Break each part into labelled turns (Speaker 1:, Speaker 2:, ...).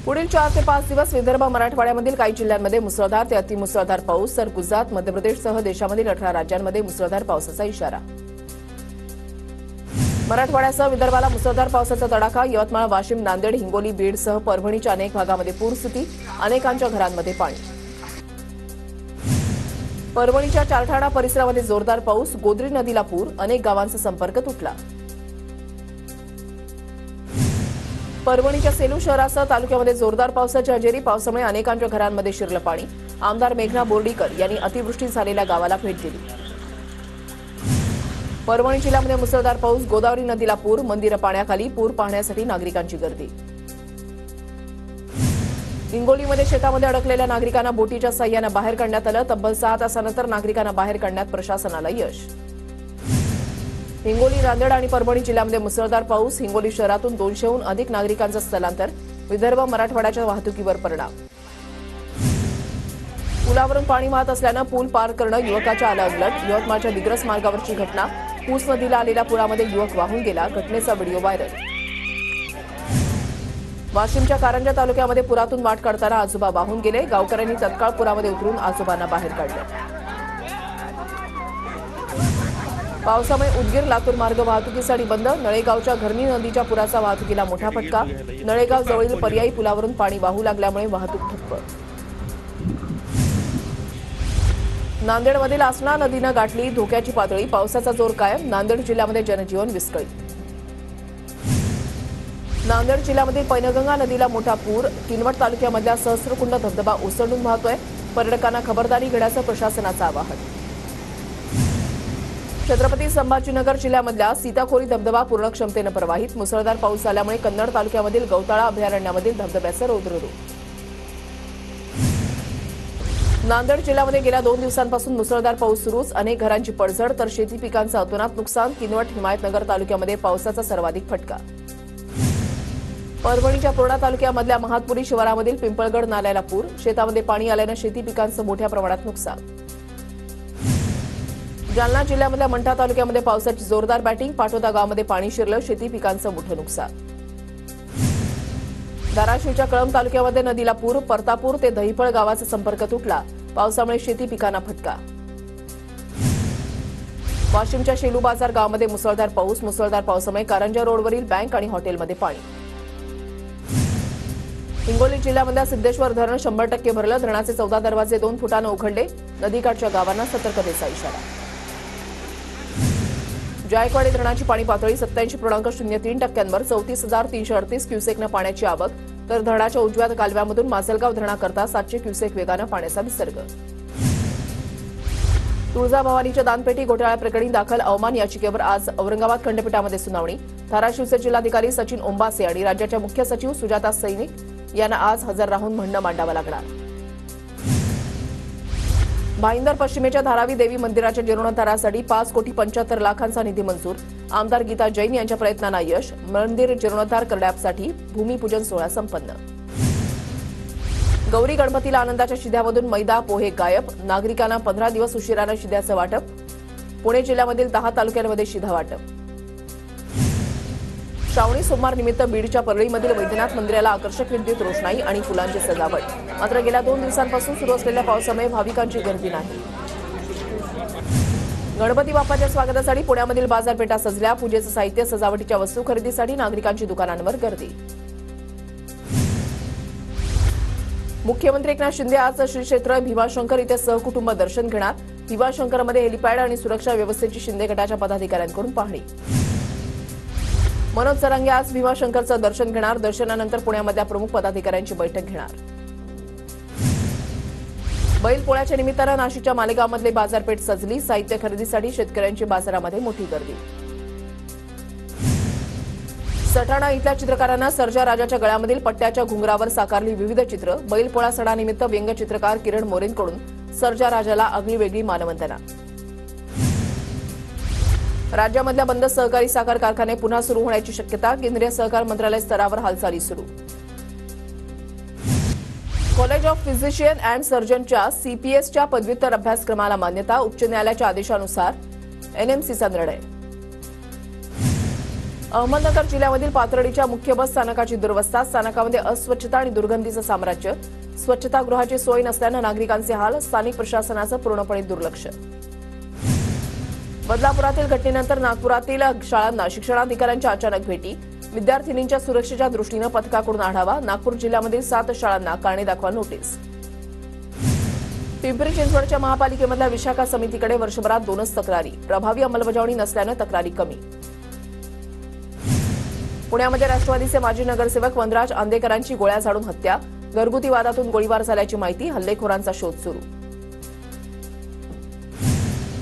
Speaker 1: पुढील 4 ते 5 दिवस विदर्भ मराठवाड्यामधील काही जिल्ह्यांमध्ये मुसळधार ते अतिमुसळधार पाऊस, तर गुजरात, मध्य प्रदेशसह देशामधील 18 राज्यांमध्ये मुसळधार पावसाचा इशारा. मराठवाड्यासह विदर्भाला मुसळधार पावसाचा तडाखा. यवतमाळ, वाशिम, नांदेड, हिंगोली, बीडसह परभणीच्या अनेक भागामध्ये पूरस्थिती, अनेकांच्या घरांमध्ये पाणी. परभणीच्या चारठाणा परिसरामध्ये जोरदार पाऊस, गोद्री नदीला पूर, अनेक गावांचा संपर्क तुटला. परभणीच्या सेलू शहरासह तालुक्यामध्ये जोरदार पावसाची हजेरी. पावसामुळे अनेकांच्या घरांमध्ये शिरलं पाणी. आमदार मेघना बोर्डीकर यांनी अतिवृष्टी झालेल्या गावाला भेट दिली. परभणी जिल्ह्यामध्ये मुसळधार पाऊस, गोदावरी नदीला पूर, मंदिरं पाण्याखाली, पूर पाहण्यासाठी नागरिकांची गर्दी. हिंगोलीमध्ये शेतामध्ये अडकलेल्या नागरिकांना बोटीच्या साह्यानं बाहेर काढण्यात आलं. तब्बल 6 तासानंतर नागरिकांना बाहेर काढण्यात प्रशासनाला यश. हिंगोली, नांदेड आणि परभणी जिल्ह्यामध्ये मुसळधार पाऊस. हिंगोली शहरातून 200हून अधिक नागरिकांचं स्थलांतर. विदर्भ मराठवाड्याच्या वाहतुकीवर परिणाम. पुलावरून पाणी वाहत असल्यानं पूल पार करणं युवकाच्या आलं उलट. यवतमाळच्या दिग्रस मार्गावरची घटना. पूस नदीला आलेल्या पुरामध्ये युवक वाहून गेला. घटनेचा व्हिडिओ व्हायरल. वाशिमच्या कारंजा तालुक्यामध्ये पुरातून वाट काढताना आजोबा वाहून गेले. गावकऱ्यांनी तत्काळ पुरामध्ये उतरून आजोबांना बाहेर काढले. पावसामुळे उदगीर लातूर मार्ग वाहतुकीसाठी बंद. नळेगावच्या घरणी नदीच्या पुराचा वाहतुकीला मोठा फटका. नळेगाव जवळील पर्यायी पुलावरून पाणी वाहू लागल्यामुळे वाहतूक ठप्प. नांदेडमधील आसना नदीनं गाठली धोक्याची पातळी. पावसाचा जोर कायम. नांदेड जिल्ह्यामध्ये जनजीवन विस्कळीत. नांदेड जिल्ह्यामध्ये पैनगंगा नदीला मोठा पूर. किनवट तालुक्यामधल्या सहस्रकुंड धबधबा ओसंडून वाहतोय. पर्यटकांना खबरदारी घेण्याचं प्रशासनाचं आवाहन. छत्रपती संभाजीनगर जिल्ह्यामधल्या सीताखोरी धबधबा पूर्ण क्षमतेनं प्रवाहित. मुसळधार पाऊस झाल्यामुळे कन्नड तालुक्यामधील गौताळा अभयारण्यामधील धबधब्याचं रौद्ररूप. नांदेड जिल्ह्यामध्ये गेल्या 2 दिवसांपासून मुसळधार पाऊस सुरूच. अनेक घरांची पडझड तर शेती पिकांचं अतोनात नुकसान. किनवट, हिमायतनगर तालुक्यामध्ये पावसाचा सर्वाधिक फटका. परभणीच्या पूर्णा तालुक्यामधल्या महातपुरी शिवारामधील पिंपळगड नाल्याला पूर. शेतामध्ये पाणी आल्यानं शेती पिकांचं मोठ्या प्रमाणात नुकसान. जालना जिल्ह्यामधल्या मंठा तालुक्यामध्ये पावसाची जोरदार बॅटिंग. पाटोदा गावामध्ये पाणी शिरलं. शेती पिकांचं मोठं नुकसान. धाराशिवच्या कळंब तालुक्यामध्ये नदीला पूर. परतापूर ते दहिफळ गावाचा संपर्क तुटला. पावसामुळे शेती पिकांना फटका. वाशिमच्या शेलू बाजार गावामध्ये मुसळधार पाऊस. मुसळधार पावसामुळे कारंजा रोडवरील बँक आणि हॉटेलमध्ये पाणी. हिंगोली जिल्ह्यामधल्या सिद्धेश्वर धरण 100% भरलं. धरणाचे 14 दरवाजे 2 फुटानं उघडले. नदीकाठच्या गावांना सतर्कतेचा इशारा. जायकवाडी धरणाची पाणी पातळी 87.03%वर 34,338 क्युसेकनं पाण्याची आवक. तर धरणाच्या उजव्या कालव्यामधून माजलगाव धरणाकरता 700 क्युसेक वेगानं पाण्याचा विसर्ग. तुळजाभवानीच्या दानपेटी घोटाळ्याप्रकरणी दाखल अवमान याचिकेवर आज औरंगाबाद खंडपीठामध्ये सुनावणी. धाराशिवचे जिल्हाधिकारी सचिन ओंबासे आणि राज्याच्या मुख्य सचिव सुजाता सैनिक यांना आज हजर राहून म्हणणं मांडावं लागणार. भाईंदर पश्चिमेच्या धारावी देवी मंदिराच्या जीर्णोद्धारासाठी 5,75,00,000चा निधी मंजूर. आमदार गीता जैन यांच्या प्रयत्नांना यश. मंदिर जीर्णोद्धार करण्यासाठी भूमिपूजन सोहळा संपन्न. गौरी गणपतीला आनंदाच्या शिध्यामधून मैदा पोहे गायब. नागरिकांना 15 दिवस उशिरानं शिध्याचं वाटप. पुणे जिल्ह्यामधील 10 तालुक्यांमध्ये शिधा वाटप. श्रावणी सोमवार निमित्त बीडच्या परळीमधील वैद्यनाथ मंदिराला आकर्षक विद्युत रोषणाई आणि फुलांची सजावट. मात्र गेल्या 2 दिवसांपासून सुरू असलेल्या पावसामुळे भाविकांची गर्दी नाही. गणपती बाप्पाच्या स्वागतासाठी पुण्यामधील बाजारपेठा सजल्या. पूजेचं साहित्य, सजावटीच्या वस्तू खरेदीसाठी नागरिकांची दुकानांवर गर्दी. मुख्यमंत्री एकनाथ शिंदे आज श्री क्षेत्र भीमाशंकर इथे सहकुटुंब दर्शन घेणार. भीमाशंकरमध्ये हेलिपॅड आणि सुरक्षा व्यवस्थेची शिंदे गटाच्या पदाधिकाऱ्यांकडून पाहणी. मनोज जरांगे आज भीमाशंकरचं दर्शन घेणार. दर्शनानंतर पुण्यामधल्या प्रमुख पदाधिकाऱ्यांची बैठक घेणार. बैलपोळ्याच्या निमित्तानं नाशिकच्या मालेगावमधली बाजारपेठ सजली. साहित्य खरेदीसाठी शेतकऱ्यांची बाजारामध्ये मोठी गर्दी. सटाणा इथल्या चित्रकारांना सर्जा राजाच्या गळ्यामधील पट्ट्याच्या घुंगरावर साकारली विविध चित्र. बैलपोळा सणानिमित्त व्यंगचित्रकार किरण मोरेंकडून सर्जा राजाला आगळीवेगळी मानवंदना. राज्यामधल्या बंद सहकारी साखर कारखाने पुन्हा सुरू होण्याची शक्यता. केंद्रीय सहकार मंत्रालय स्तरावर हालचाली सुरू. कॉलेज ऑफ फिजिशियन अँड सर्जनच्या सीपीएसच्या पदव्युत्तर अभ्यासक्रमाला मान्यता. उच्च न्यायालयाच्या आदेशानुसार एनएमसीचा निर्णय. अहमदनगर जिल्ह्यामधील पाथर्डीच्या मुख्य बस स्थानकाची दुरवस्था, स्थानकामध्ये अस्वच्छता आणि दुर्गंधीचं साम्राज्य, स्वच्छतागृहाची सोय नसल्यानं नागरिकांचे हाल, स्थानिक प्रशासनाचं पूर्णपणे दुर्लक्ष. बदलापुरातील घटनेनंतर नागपुरातील शाळांना शिक्षणाधिकाऱ्यांच्या अचानक भेटी, विद्यार्थिनींच्या सुरक्षेच्या दृष्टीनं पथकाकडून आढावा, नागपूर जिल्ह्यामधील 7 शाळांना कारणे दाखवा नोटीस. पिंपरी चिंचवडच्या महापालिकेमधल्या विशाखा समितीकडे वर्षभरात 2च तक्रारी, प्रभावी अंमलबजावणी नसल्यानं तक्रारी कमी. पुण्यामध्ये राष्ट्रवादीचे माजी नगरसेवक वनराज आंदेकरांची गोळ्या झाडून हत्या, घरगुती वादातून गोळीबार झाल्याची माहिती, हल्लेखोरांचा शोध सुरू.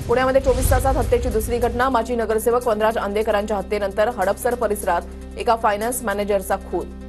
Speaker 1: पुण्यामध्ये 24 तासात हत्येची दुसरी घटना, माजी नगरसेवक वनराज आंदेकरांच्या हत्येनंतर हडपसर परिसरात एका फायनान्स मॅनेजरचा खून.